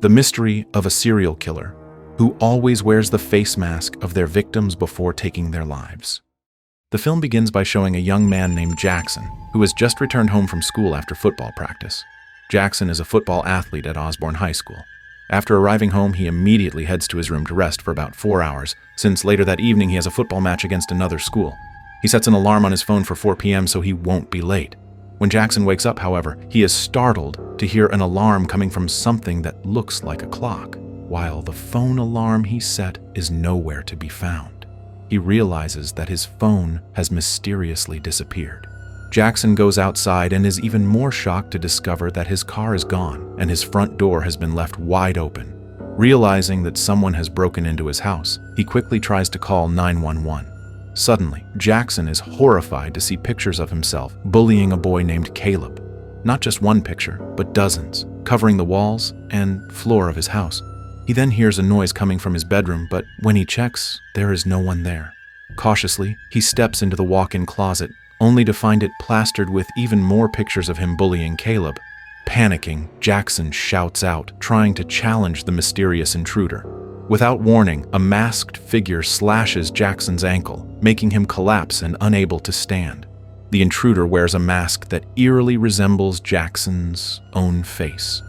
the mystery of a serial killer who always wears the face mask of their victims before taking their lives. The film begins by showing a young man named Jackson, who has just returned home from school after football practice. Jackson is a football athlete at Osborne High School. After arriving home, he immediately heads to his room to rest for about 4 hours, since later that evening he has a football match against another school. He sets an alarm on his phone for 4 p.m. so he won't be late. When Jackson wakes up, however, he is startled to hear an alarm coming from something that looks like a clock, while the phone alarm he set is nowhere to be found. He realizes that his phone has mysteriously disappeared. Jackson goes outside and is even more shocked to discover that his car is gone and his front door has been left wide open. Realizing that someone has broken into his house, he quickly tries to call 911. Suddenly, Jackson is horrified to see pictures of himself bullying a boy named Caleb. Not just one picture, but dozens, covering the walls and floor of his house. He then hears a noise coming from his bedroom, but when he checks, there is no one there. Cautiously, he steps into the walk-in closet, only to find it plastered with even more pictures of him bullying Caleb. Panicking, Jackson shouts out, trying to challenge the mysterious intruder. Without warning, a masked figure slashes Jackson's ankle, making him collapse and unable to stand. The intruder wears a mask that eerily resembles Jackson's own face.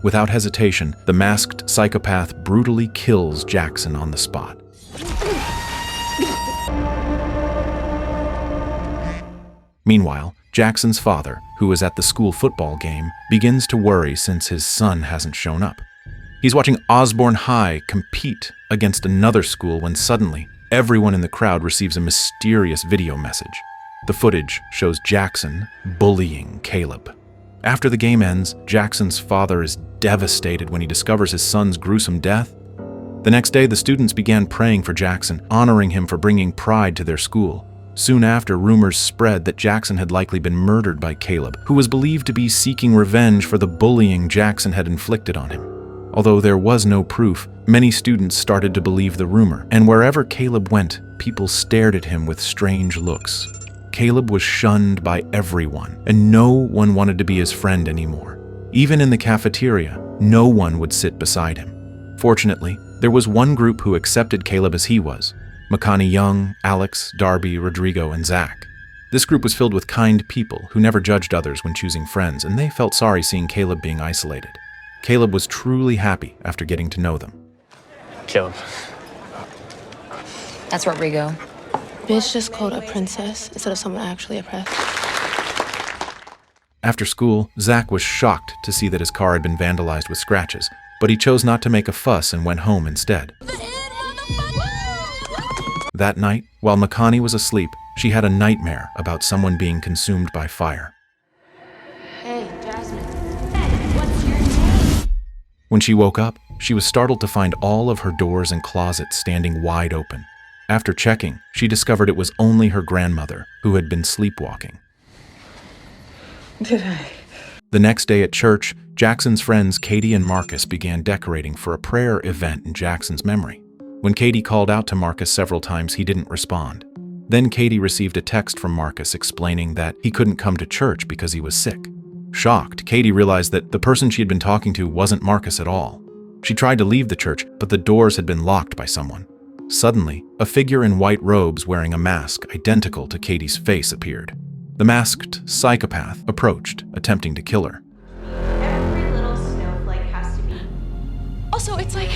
Without hesitation, the masked psychopath brutally kills Jackson on the spot. Meanwhile, Jackson's father, who is at the school football game, begins to worry since his son hasn't shown up. He's watching Osborne High compete against another school when suddenly, everyone in the crowd receives a mysterious video message. The footage shows Jackson bullying Caleb. After the game ends, Jackson's father is devastated when he discovers his son's gruesome death. The next day, the students began praying for Jackson, honoring him for bringing pride to their school. Soon after, rumors spread that Jackson had likely been murdered by Caleb, who was believed to be seeking revenge for the bullying Jackson had inflicted on him. Although there was no proof, many students started to believe the rumor, and wherever Caleb went, people stared at him with strange looks. Caleb was shunned by everyone, and no one wanted to be his friend anymore. Even in the cafeteria, no one would sit beside him. Fortunately, there was one group who accepted Caleb as he was: Makani Young, Alex, Darby, Rodrigo, and Zach. This group was filled with kind people who never judged others when choosing friends, and they felt sorry seeing Caleb being isolated. Caleb was truly happy after getting to know them. Caleb. That's Rodrigo. Bitch just called a princess instead of someone actually oppressed. After school, Zach was shocked to see that his car had been vandalized with scratches, but he chose not to make a fuss and went home instead. That night, while Makani was asleep, she had a nightmare about someone being consumed by fire. Hey, Jasmine. What's your name? When she woke up, she was startled to find all of her doors and closets standing wide open. After checking, she discovered it was only her grandmother, who had been sleepwalking. Did I? The next day at church, Jackson's friends Katie and Marcus began decorating for a prayer event in Jackson's memory. When Katie called out to Marcus several times, he didn't respond. Then Katie received a text from Marcus explaining that he couldn't come to church because he was sick. Shocked, Katie realized that the person she had been talking to wasn't Marcus at all. She tried to leave the church, but the doors had been locked by someone. Suddenly, a figure in white robes wearing a mask identical to Katie's face appeared. The masked psychopath approached, attempting to kill her. Every little snowflake has to be. Also, it's like...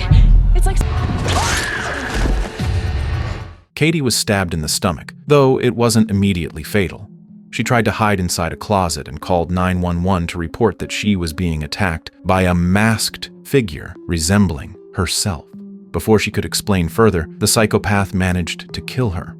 Katie was stabbed in the stomach, though it wasn't immediately fatal. She tried to hide inside a closet and called 911 to report that she was being attacked by a masked figure resembling herself. Before she could explain further, the psychopath managed to kill her.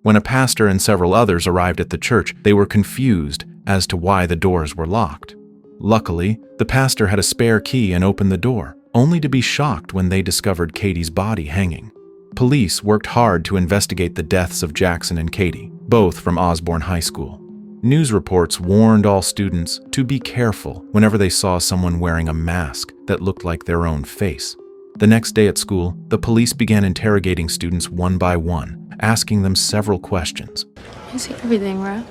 When a pastor and several others arrived at the church, they were confused as to why the doors were locked. Luckily, the pastor had a spare key and opened the door, only to be shocked when they discovered Katie's body hanging. Police worked hard to investigate the deaths of Jackson and Katie, both from Osborne High School. News reports warned all students to be careful whenever they saw someone wearing a mask that looked like their own face. The next day at school, the police began interrogating students one by one, asking them several questions. You see everything, right?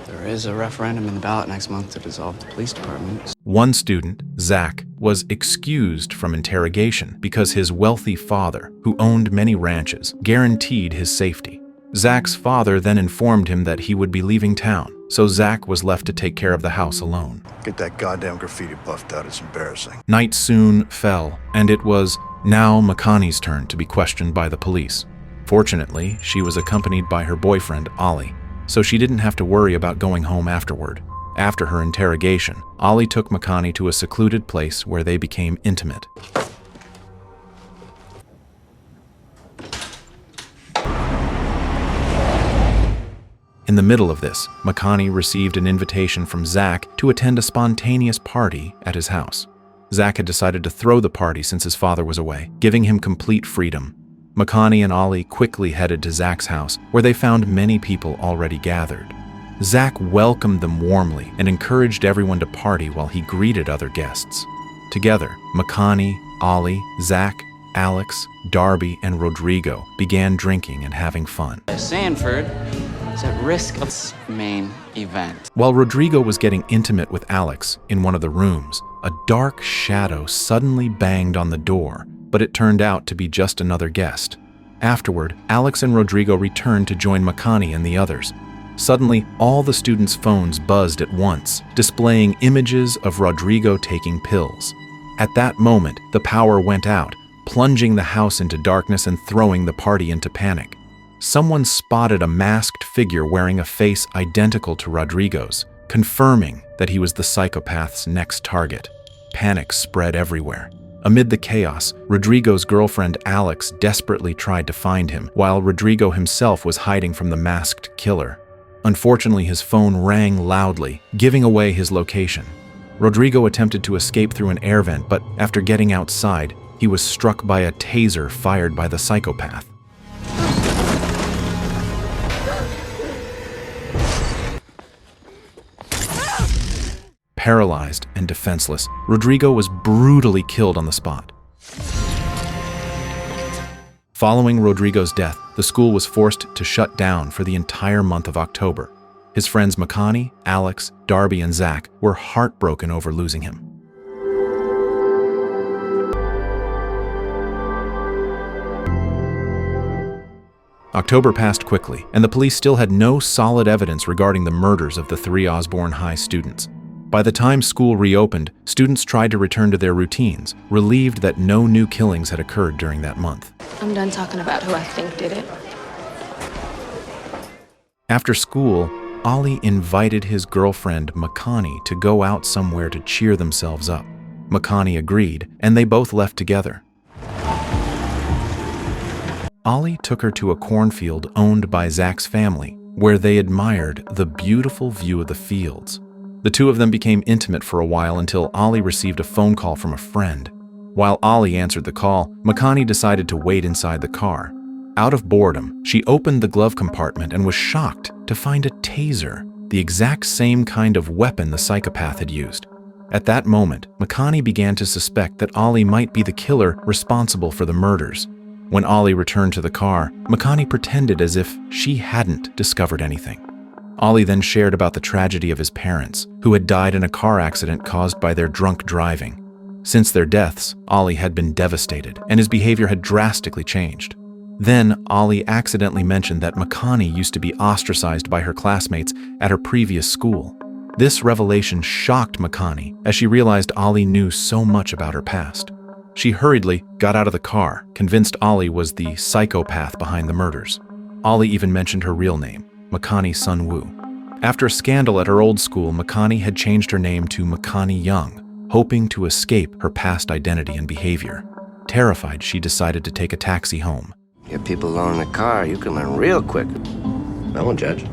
There is a referendum in the ballot next month to dissolve the police department. One student, Zach, was excused from interrogation because his wealthy father, who owned many ranches, guaranteed his safety. Zach's father then informed him that he would be leaving town, so Zach was left to take care of the house alone. Get that goddamn graffiti buffed out, it's embarrassing. Night soon fell, and it was now Makani's turn to be questioned by the police. Fortunately, she was accompanied by her boyfriend, Ollie, so she didn't have to worry about going home afterward. After her interrogation, Ollie took Makani to a secluded place where they became intimate. In the middle of this, Makani received an invitation from Zach to attend a spontaneous party at his house. Zach had decided to throw the party since his father was away, giving him complete freedom. Makani and Ollie quickly headed to Zach's house, where they found many people already gathered. Zach welcomed them warmly and encouraged everyone to party while he greeted other guests. Together, Makani, Ollie, Zach, Alex, Darby, and Rodrigo began drinking and having fun. Sanford is at risk of its main event. While Rodrigo was getting intimate with Alex in one of the rooms, a dark shadow suddenly banged on the door, but it turned out to be just another guest. Afterward, Alex and Rodrigo returned to join Makani and the others. Suddenly, all the students' phones buzzed at once, displaying images of Rodrigo taking pills. At that moment, the power went out, plunging the house into darkness and throwing the party into panic. Someone spotted a masked figure wearing a face identical to Rodrigo's, confirming that he was the psychopath's next target. Panic spread everywhere. Amid the chaos, Rodrigo's girlfriend Alex desperately tried to find him, while Rodrigo himself was hiding from the masked killer. Unfortunately, his phone rang loudly, giving away his location. Rodrigo attempted to escape through an air vent, but after getting outside, he was struck by a taser fired by the psychopath. Paralyzed and defenseless, Rodrigo was brutally killed on the spot. Following Rodrigo's death, the school was forced to shut down for the entire month of October. His friends Makani, Alex, Darby, and Zach were heartbroken over losing him. October passed quickly, and the police still had no solid evidence regarding the murders of the 3 Osborne High students. By the time school reopened, students tried to return to their routines, relieved that no new killings had occurred during that month. I'm done talking about who I think did it. After school, Ollie invited his girlfriend Makani to go out somewhere to cheer themselves up. Makani agreed, and they both left together. Ollie took her to a cornfield owned by Zach's family, where they admired the beautiful view of the fields. The two of them became intimate for a while until Ollie received a phone call from a friend. While Ollie answered the call, Makani decided to wait inside the car. Out of boredom, she opened the glove compartment and was shocked to find a taser, the exact same kind of weapon the psychopath had used. At that moment, Makani began to suspect that Ollie might be the killer responsible for the murders. When Ollie returned to the car, Makani pretended as if she hadn't discovered anything. Ollie then shared about the tragedy of his parents, who had died in a car accident caused by their drunk driving. Since their deaths, Ollie had been devastated, and his behavior had drastically changed. Then, Ollie accidentally mentioned that Makani used to be ostracized by her classmates at her previous school. This revelation shocked Makani, as she realized Ollie knew so much about her past. She hurriedly got out of the car, convinced Ollie was the psychopath behind the murders. Ollie even mentioned her real name, Makani Sunwoo. After a scandal at her old school, Makani had changed her name to Makani Young, hoping to escape her past identity and behavior. Terrified, she decided to take a taxi home. Get people alone in the car, you can learn real quick. I won't judge.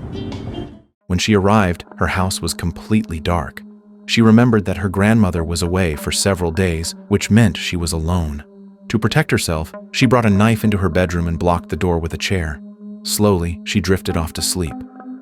When she arrived, her house was completely dark. She remembered that her grandmother was away for several days, which meant she was alone. To protect herself, she brought a knife into her bedroom and blocked the door with a chair. Slowly, she drifted off to sleep.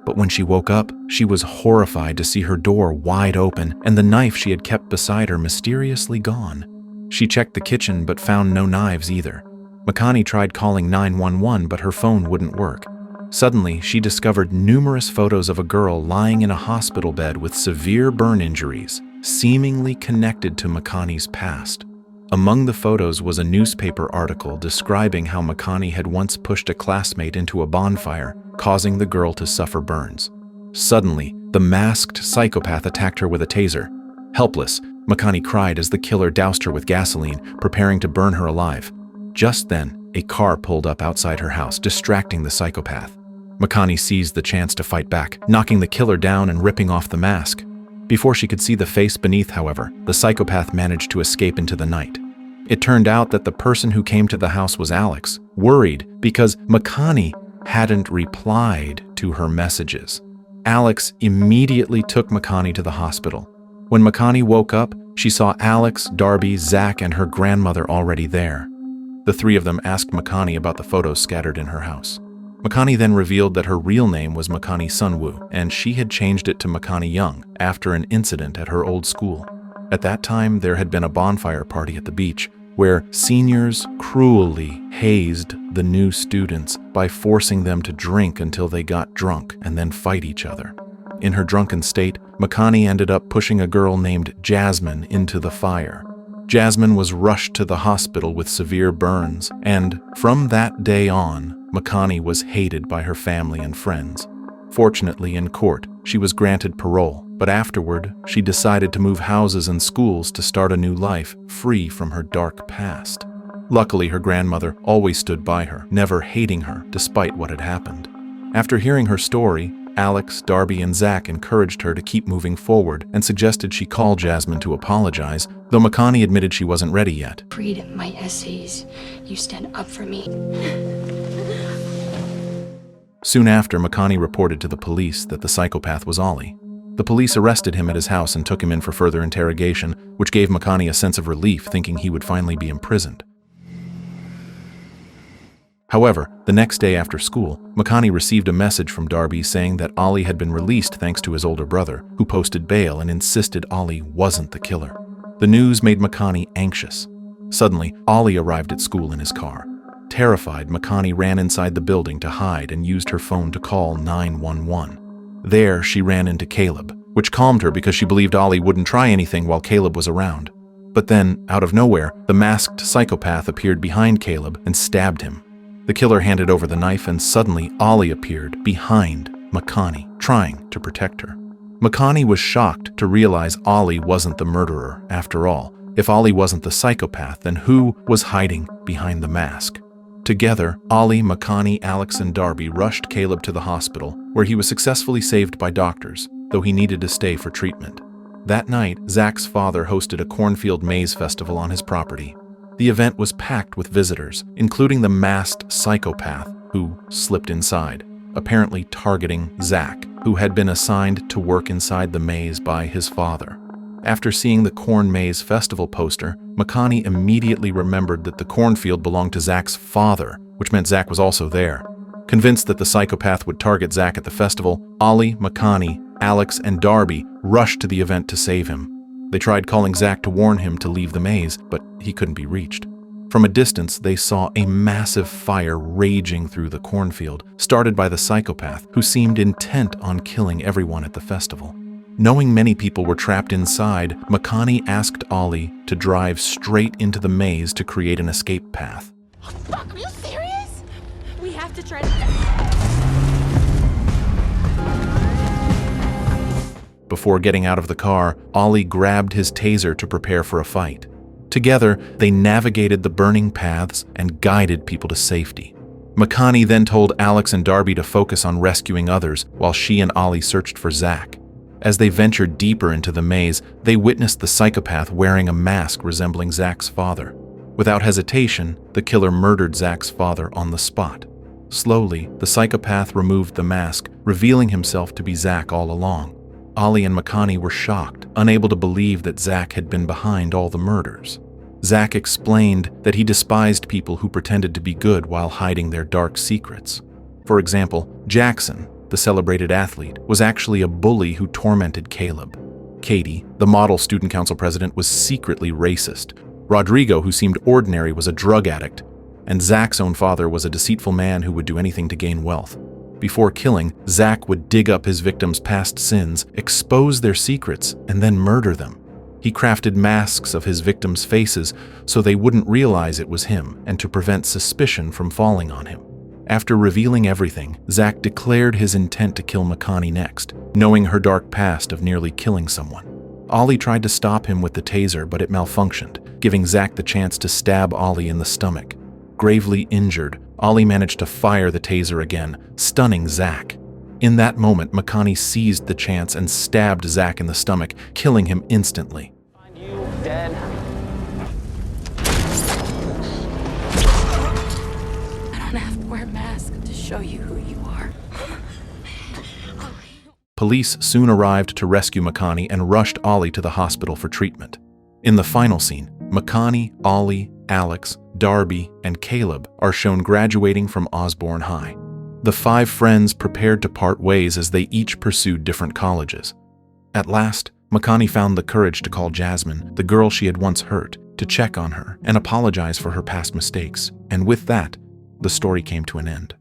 But when she woke up, she was horrified to see her door wide open and the knife she had kept beside her mysteriously gone. She checked the kitchen but found no knives either. Makani tried calling 911, but her phone wouldn't work. Suddenly, she discovered numerous photos of a girl lying in a hospital bed with severe burn injuries, seemingly connected to Makani's past. Among the photos was a newspaper article describing how Makani had once pushed a classmate into a bonfire, causing the girl to suffer burns. Suddenly, the masked psychopath attacked her with a taser. Helpless, Makani cried as the killer doused her with gasoline, preparing to burn her alive. Just then, a car pulled up outside her house, distracting the psychopath. Makani seized the chance to fight back, knocking the killer down and ripping off the mask. Before she could see the face beneath, however, the psychopath managed to escape into the night. It turned out that the person who came to the house was Alex, worried because Makani hadn't replied to her messages. Alex immediately took Makani to the hospital. When Makani woke up, she saw Alex, Darby, Zach, and her grandmother already there. The three of them asked Makani about the photos scattered in her house. Makani then revealed that her real name was Makani Sunwoo, and she had changed it to Makani Young after an incident at her old school. At that time, there had been a bonfire party at the beach, where seniors cruelly hazed the new students by forcing them to drink until they got drunk and then fight each other. In her drunken state, Makani ended up pushing a girl named Jasmine into the fire. Jasmine was rushed to the hospital with severe burns, and from that day on, Makani was hated by her family and friends. Fortunately, in court, she was granted parole, but afterward, she decided to move houses and schools to start a new life free from her dark past. Luckily, her grandmother always stood by her, never hating her despite what had happened. After hearing her story, Alex, Darby, and Zach encouraged her to keep moving forward and suggested she call Jasmine to apologize, though Makani admitted she wasn't ready yet. Read my essays. You stand up for me. Soon after, Makani reported to the police that the psychopath was Ollie. The police arrested him at his house and took him in for further interrogation, which gave Makani a sense of relief, thinking he would finally be imprisoned. However, the next day after school, Makani received a message from Darby saying that Ollie had been released thanks to his older brother, who posted bail and insisted Ollie wasn't the killer. The news made Makani anxious. Suddenly, Ollie arrived at school in his car. Terrified, Makani ran inside the building to hide and used her phone to call 911. There, she ran into Caleb, which calmed her because she believed Ollie wouldn't try anything while Caleb was around. But then, out of nowhere, the masked psychopath appeared behind Caleb and stabbed him. The killer handed over the knife, and suddenly Ollie appeared behind Makani, trying to protect her. Makani was shocked to realize Ollie wasn't the murderer after all. If Ollie wasn't the psychopath, then who was hiding behind the mask? Together, Ollie, Makani, Alex, and Darby rushed Caleb to the hospital, where he was successfully saved by doctors, though he needed to stay for treatment. That night, Zach's father hosted a cornfield maze festival on his property. The event was packed with visitors, including the masked psychopath who slipped inside, apparently targeting Zach, who had been assigned to work inside the maze by his father. After seeing the Corn Maze Festival poster, Makani immediately remembered that the cornfield belonged to Zach's father, which meant Zach was also there. Convinced that the psychopath would target Zach at the festival, Ollie, Makani, Alex, and Darby rushed to the event to save him. They tried calling Zach to warn him to leave the maze, but he couldn't be reached. From a distance, they saw a massive fire raging through the cornfield, started by the psychopath, who seemed intent on killing everyone at the festival. Knowing many people were trapped inside, Makani asked Ollie to drive straight into the maze to create an escape path. Oh, fuck, are you serious? We have to try Before getting out of the car, Ollie grabbed his taser to prepare for a fight. Together, they navigated the burning paths and guided people to safety. Makani then told Alex and Darby to focus on rescuing others while she and Ollie searched for Zach. As they ventured deeper into the maze, they witnessed the psychopath wearing a mask resembling Zach's father. Without hesitation, the killer murdered Zach's father on the spot. Slowly, the psychopath removed the mask, revealing himself to be Zach all along. Ollie and Makani were shocked, unable to believe that Zach had been behind all the murders. Zach explained that he despised people who pretended to be good while hiding their dark secrets. For example, Jackson, the celebrated athlete, was actually a bully who tormented Caleb. Katie, the model student council president, was secretly racist. Rodrigo, who seemed ordinary, was a drug addict. And Zach's own father was a deceitful man who would do anything to gain wealth. Before killing, Zach would dig up his victims' past sins, expose their secrets, and then murder them. He crafted masks of his victims' faces so they wouldn't realize it was him and to prevent suspicion from falling on him. After revealing everything, Zach declared his intent to kill Makani next, knowing her dark past of nearly killing someone. Ollie tried to stop him with the taser, but it malfunctioned, giving Zach the chance to stab Ollie in the stomach. Gravely injured, Ollie managed to fire the taser again, stunning Zach. In that moment, Makani seized the chance and stabbed Zach in the stomach, killing him instantly. You dead. I don't have to wear a mask to show you who you are. Police soon arrived to rescue Makani and rushed Ollie to the hospital for treatment. In the final scene, Makani, Ollie, Alex, Darby, and Caleb are shown graduating from Osborne High. The 5 friends prepared to part ways as they each pursued different colleges. At last, Makani found the courage to call Jasmine, the girl she had once hurt, to check on her and apologize for her past mistakes, and with that, the story came to an end.